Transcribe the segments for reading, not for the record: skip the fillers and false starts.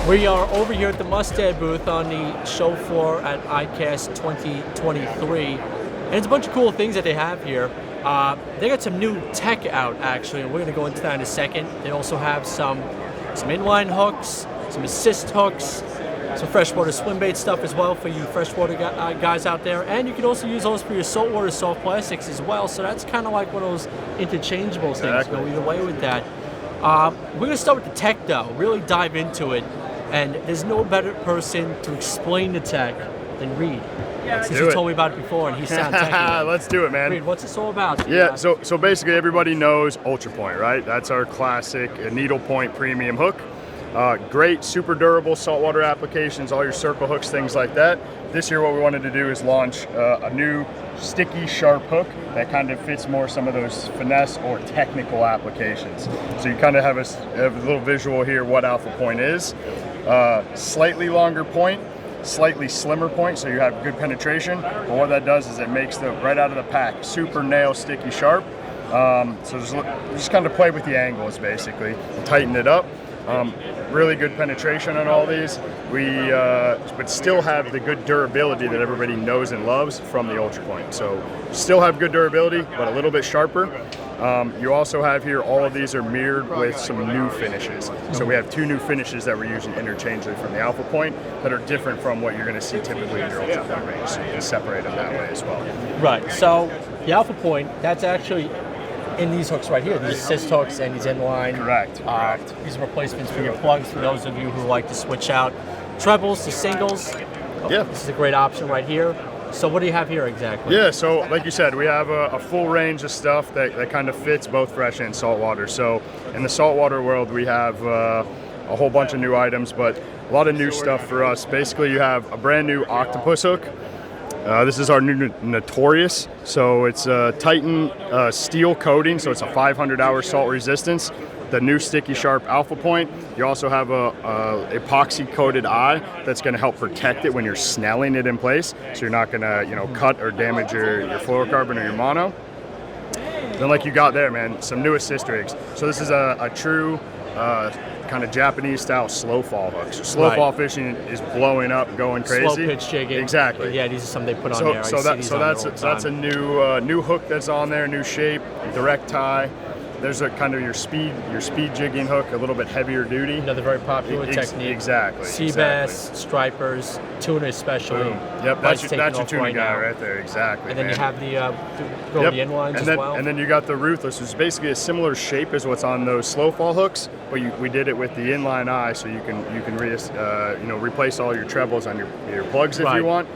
We are over here at the Mustad booth on the show floor at ICAST 2023, and it's a bunch of cool things that they have here. They got some new tech out, actually, and we're going to go into that in a second. They also have some inline hooks, some assist hooks, some freshwater swim bait stuff as well for you freshwater guys out there, and you can also use those for your saltwater soft plastics as well, so that's kind of like one of those interchangeable things. Go either way with that. We're going to start with the tech, though, really dive into it, and there's no better person to explain the tech than Reid. Since you told me about it before, and he sounds technical. Let's do it, man. Reid, what's this all about? Yeah, so basically everybody knows Ultrapoint, right? That's our classic needle point premium hook. Great, super durable saltwater applications, all your circle hooks, things like that. This year what we wanted to do is launch a new sticky, sharp hook that kind of fits more some of those finesse or technical applications. So you kind of have a little visual here what Alphapoint is. Slightly longer point, slightly slimmer point, so you have good penetration. But what that does is it makes the right out of the pack super nail sticky sharp. So just kind of play with the angles basically, tighten it up. Really good penetration on all these. But still have the good durability that everybody knows and loves from the Ultrapoint. So still have good durability, but a little bit sharper. You also have here, all of these are mirrored with some new finishes. So we have two new finishes that we're using interchangeably from the Alphapoint that are different from what you're going to see typically in your Ultrapoint range. So you can separate them that way as well. Right, so the Alphapoint, that's actually in these hooks right here, these assist hooks and these inline. Correct. These are replacements for your plugs for those of you who like to switch out trebles to singles. Yeah. This is a great option right here. So what do you have here exactly? Yeah, so like you said, we have a full range of stuff that kind of fits both fresh and saltwater. So in the saltwater world, we have a whole bunch of new items, but a lot of new stuff for us. Basically, you have a brand new octopus hook. This is our new Notorious. So it's a Titan steel coating, so it's a 500-hour salt resistance. The new sticky sharp Alphapoint. You also have a epoxy coated eye that's going to help protect it when you're snelling it in place, so you're not going to cut or damage your fluorocarbon or your mono. Then like you got there, man, some new assist rigs. So this is a true kind of Japanese style slow fall hook. So slow fall fishing is blowing up, going crazy. Slow pitch jigging. Exactly. Yeah, these are some they put on there. So that's a new hook that's on there, new shape, direct tie. There's a kind of your speed jigging hook, a little bit heavier duty. Another very popular technique. Exactly. Sea bass, stripers, tuna especially. Boom. Yep, that's your tuna guy right there. Exactly. And then you have the the inlines as well. And then you got the Ruthless, which is basically a similar shape as what's on those slow fall hooks, but we did it with the inline eye, so you can replace all your trebles on your plugs if you want,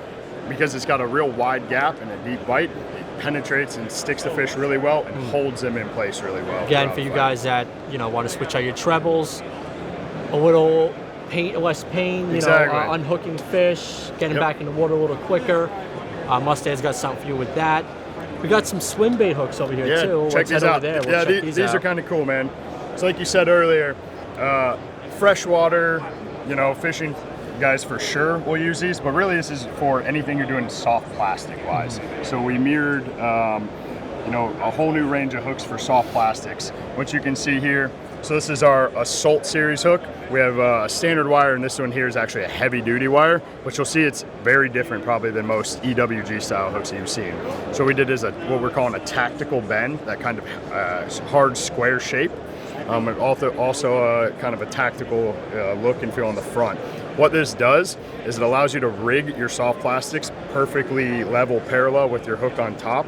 because it's got a real wide gap and a deep bite. Penetrates and sticks the fish really well and holds them in place really well. Again, for you guys that want to switch out your trebles, a little less pain, unhooking fish, getting back in the water a little quicker. Mustad's got something for you with that. We got some swim bait hooks over here too. Check these out. These are kind of cool, man. So like you said earlier, freshwater, fishing guys for sure will use these, but really this is for anything you're doing soft plastic wise. So we mirrored a whole new range of hooks for soft plastics, which you can see here. So this is our Assault series hook. We have a standard wire, and this one here is actually a heavy duty wire, which you'll see it's very different probably than most EWG style hooks that you've seen. So we did is what we're calling a tactical bend, that kind of hard square shape. And also kind of a tactical look and feel on the front. What this does is it allows you to rig your soft plastics perfectly level parallel with your hook on top,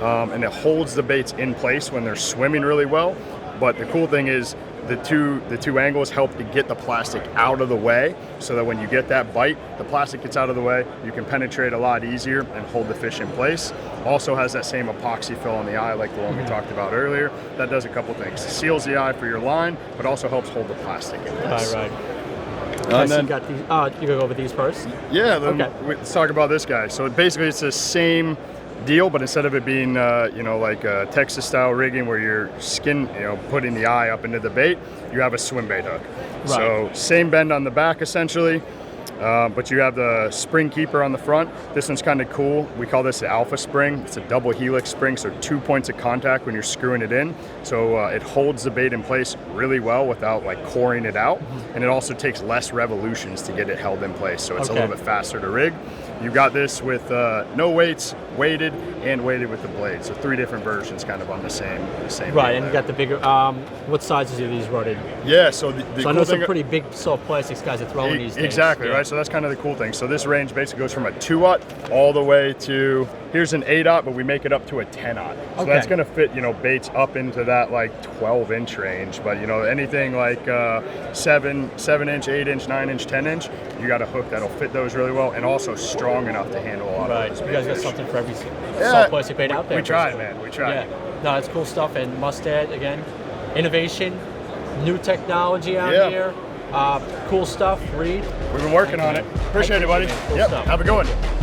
and it holds the baits in place when they're swimming really well. But the cool thing is the two angles help to get the plastic out of the way, so that when you get that bite, the plastic gets out of the way, you can penetrate a lot easier and hold the fish in place. Also has that same epoxy fill on the eye like the one we talked about earlier. That does a couple things. It seals the eye for your line, but also helps hold the plastic in place. Right. And then you got these. You go over these first. Yeah. Let's talk about this guy. So basically, it's the same deal, but instead of it being like a Texas style rigging where you're putting the eye up into the bait, you have a swim bait hook. So same bend on the back essentially. But you have the spring keeper on the front. This one's kind of cool. We call this the Alpha spring. It's a double helix spring, so 2 points of contact when you're screwing it in. So it holds the bait in place really well without like coring it out. And it also takes less revolutions to get it held in place. So it's a little bit faster to rig. You got this with no weights, weighted, and weighted with the blade. So 3 different versions kind of on the same Right, and you got the bigger, what sizes are these running? Yeah, so the So cool I know some thing, pretty big soft plastics guys are throwing these days. exactly, right? So that's kind of the cool thing. So this range basically goes from a 2/0 all the way to, here's an 8/0, but we make it up to a 10/0. So that's going to fit, you know, baits up into that like 12-inch range. But, you know, anything like 7-inch, 8-inch, 9-inch, 10-inch, you got a hook that'll fit those really well and also strong enough to handle a lot of those You big guys got fish. something for every soft plastic bait out there. We tried, man. We tried. Yeah. No, that's cool stuff. And Mustad, again, innovation, new technology out here. Cool stuff, Reid. We've been working on it. Appreciate it, buddy. Cool stuff. Have a good one.